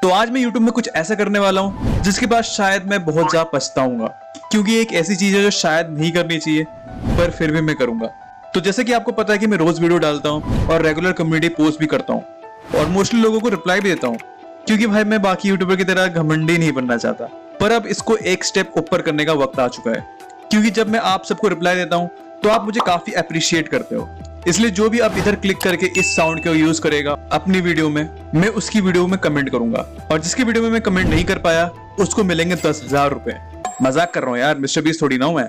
तो आज मैं YouTube में कुछ ऐसा करने वाला हूँ जिसके बाद शायद मैं बहुत ज्यादा पछताऊंगा, क्योंकि एक ऐसी चीज है जो शायद नहीं करनी चाहिए पर फिर भी मैं करूंगा। तो जैसे कि आपको पता है कि मैं रोज वीडियो डालता हूँ और रेगुलर कम्युनिटी पोस्ट भी करता हूँ और मोस्टली लोगों को रिप्लाई भी देता हूँ, क्योंकि भाई मैं बाकी यूट्यूबर की तरह घमंडी नहीं बनना चाहता। पर अब इसको एक स्टेप ऊपर करने का वक्त आ चुका है, क्योंकि जब मैं आप सबको रिप्लाई देता हूँ तो आप मुझे काफी अप्रिशिएट करते हो। इसलिए जो भी अब इधर क्लिक करके इस साउंड को यूज करेगा अपनी वीडियो में, मैं उसकी वीडियो में कमेंट करूंगा, और जिसकी वीडियो में मैं कमेंट नहीं कर पाया उसको मिलेंगे 10,000 रुपए। मजाक कर रहा हूँ यार, मिस्टर बीस्ट थोड़ी ना हूं मैं।